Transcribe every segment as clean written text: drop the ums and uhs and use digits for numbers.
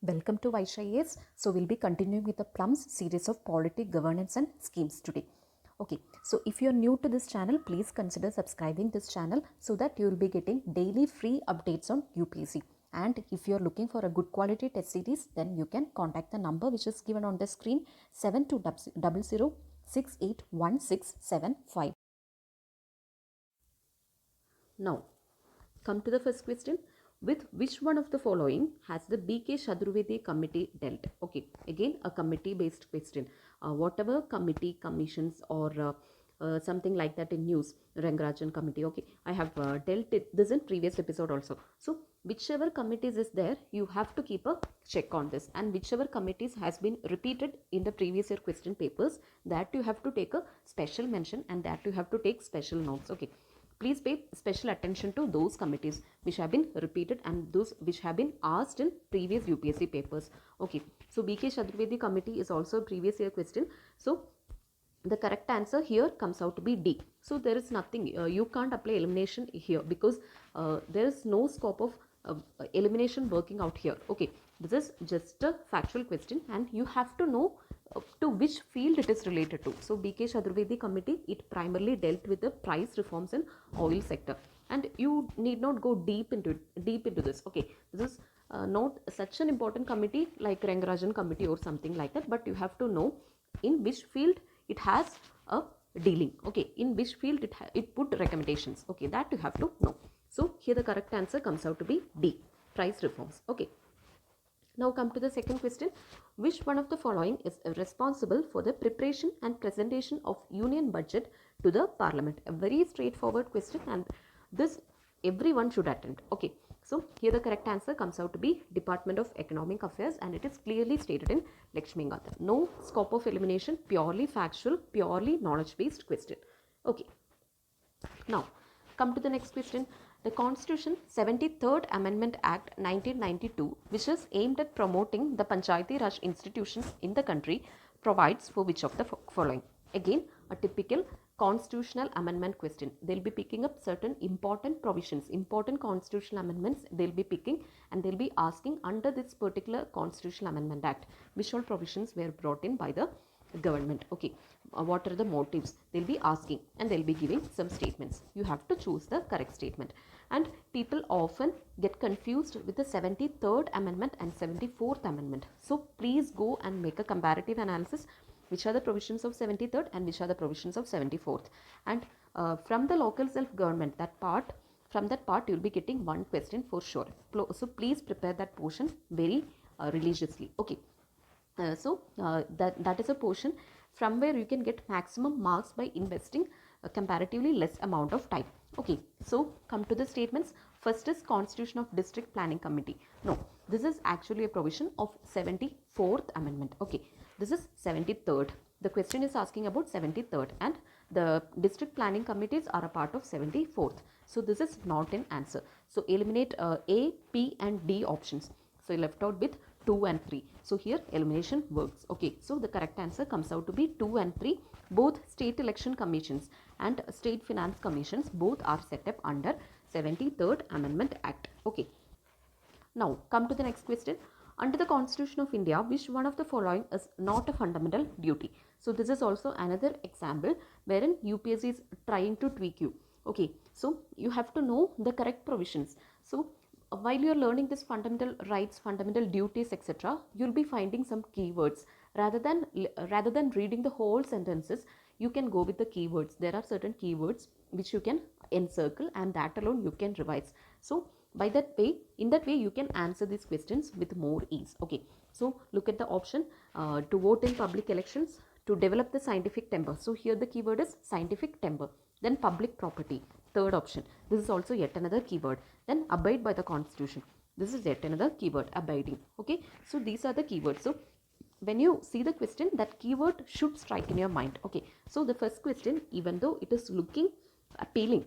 Welcome to Vysh IAS. So we'll be continuing with the Plums series of Polity Governance and Schemes today. Okay, so if you're new to this channel, please consider subscribing this channel so that you will be getting daily free updates on UPSC. And if you're looking for a good quality test series, then you can contact the number which is given on the screen 7200681675. Now, come to the first question. With which one of the following has the BK Shadane committee dealt? Okay, again a committee based question. Whatever committee, commissions or something like that in news, Rangarajan committee. Okay, I have dealt this in previous episode also. So whichever committees is there, you have to keep a check on this, and whichever committees has been repeated in the previous year question papers, that you have to take a special mention and that you have to take special notes. Okay, please pay special attention to those committees which have been repeated and those which have been asked in previous UPSC papers. Okay, so BK Shadane committee is also a previous year question. So the correct answer here comes out to be D. So there is nothing, you can't apply elimination here because there is no scope of elimination working out here. Okay, this is just a factual question and you have to know to which field it is related to. So BK Shadane committee, it primarily dealt with the price reforms in oil sector, and you need not go deep into this. Okay, this is not such an important committee like Rangarajan committee or something like that, but you have to know in which field it has a dealing. Okay, in which field it put recommendations. Okay, that you have to know. So here the correct answer comes out to be D, price reforms. Okay, now come to the second question. Which one of the following is responsible for the preparation and presentation of union budget to the parliament? A very straightforward question, and this everyone should attend. Okay, so here the correct answer comes out to be Department of Economic Affairs, and it is clearly stated in Lakshmikant. No scope of elimination, purely factual, purely knowledge based question. Okay, now come to the next question. The Constitution 73rd Amendment Act 1992, which is aimed at promoting the Panchayati Raj institutions in the country, provides for which of the following? Again, a typical constitutional amendment question. They'll be picking up certain important provisions, important constitutional amendments they'll be picking, and they'll be asking under this particular Constitutional Amendment Act, which all provisions were brought in by the government. Okay, what are the motives? They'll be asking and they'll be giving some statements. You have to choose the correct statement. And people often get confused with the 73rd Amendment and 74th Amendment. So please go and make a comparative analysis. Which are the provisions of 73rd and which are the provisions of 74th? And from the local self-government, from that part you will be getting one question for sure. So please prepare that portion very religiously. Okay. That is a portion from where you can get maximum marks by investing a comparatively less amount of time. Okay, so come to the statements. First is Constitution of District Planning Committee. No, this is actually a provision of 74th Amendment. Okay, this is 73rd. The question is asking about 73rd, and the district planning committees are a part of 74th. So this is not an answer. So eliminate A, P and D options. So you left out with 2 and 3. So here elimination works. Okay, so the correct answer comes out to be 2 and 3. Both state election commissions and state finance commissions both are set up under 73rd Amendment Act. Okay, now come to the next question. Under the Constitution of India, which one of the following is not a fundamental duty? So this is also another example wherein UPSC is trying to tweak you. Okay, so you have to know the correct provisions. So while you are learning this fundamental rights, fundamental duties, etc., you'll be finding some keywords. Rather than reading the whole sentences, you can go with the keywords. There are certain keywords which you can encircle, and that alone you can revise. So in that way you can answer these questions with more ease. Okay, so look at the option to vote in public elections, to develop the scientific temper. So here the keyword is scientific temper. Then public property, third option. This is also yet another keyword. Then abide by the Constitution. This is yet another keyword, abiding. Okay, so these are the keywords. So when you see the question, that keyword should strike in your mind. Okay, so the first question, even though it is looking appealing,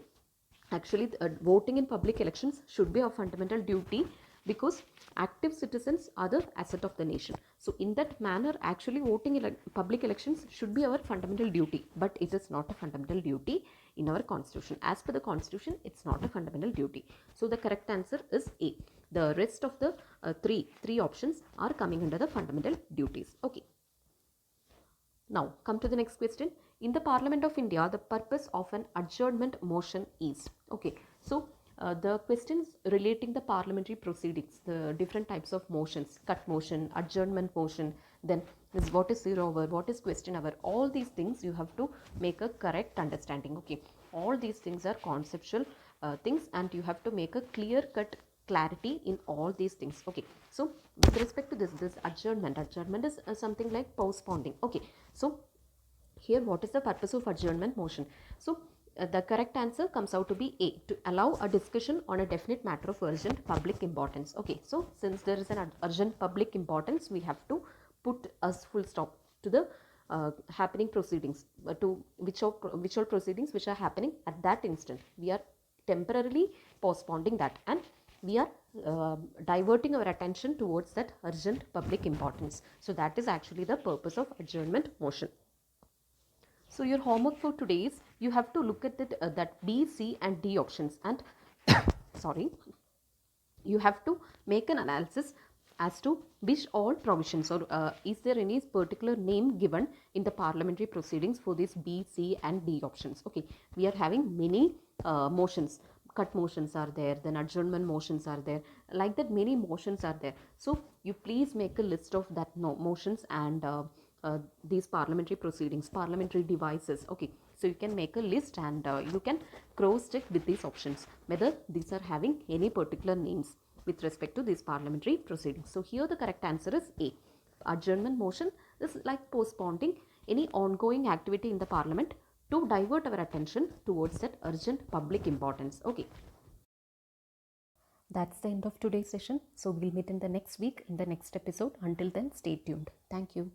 actually voting in public elections should be a fundamental duty, because active citizens are the asset of the nation. So in that manner, actually voting in public elections should be our fundamental duty, but it is not a fundamental duty in our constitution. As per the constitution, it's not a fundamental duty. So the correct answer is A. The rest of the three options are coming under the fundamental duties. Okay. Now come to the next question. In the Parliament of India, the purpose of an adjournment motion is. Okay. So the questions relating the parliamentary proceedings, the different types of motions, cut motion, adjournment motion, then is what is zero hour, what is question hour, all these things you have to make a correct understanding. Okay, all these things are conceptual things, and you have to make a clear cut clarity in all these things. Okay, so with respect to this adjournment is something like postponing. Okay, so here what is the purpose of adjournment motion? So the correct answer comes out to be A, to allow a discussion on a definite matter of urgent public importance. Okay, so since there is an urgent public importance, we have to put a full stop to the happening proceedings, to which all proceedings which are happening at that instant. We are temporarily postponing that, and we are diverting our attention towards that urgent public importance. So that is actually the purpose of adjournment motion. So your homework for today is you have to look at that B, C and D options, and sorry, you have to make an analysis as to which all provisions, or is there any particular name given in the parliamentary proceedings for these B, C and D options. Okay, we are having many motions. Cut motions are there, then adjournment motions are there, like that many motions are there. So you please make a list of that motions and these parliamentary proceedings, parliamentary devices. Okay, so you can make a list, and you can cross check with these options whether these are having any particular names with respect to these parliamentary proceedings. So here the correct answer is A. Adjournment motion is like postponing any ongoing activity in the parliament to divert our attention towards that urgent public importance. Okay. That's the end of today's session. So we'll meet in the next week in the next episode. Until then, stay tuned. Thank you.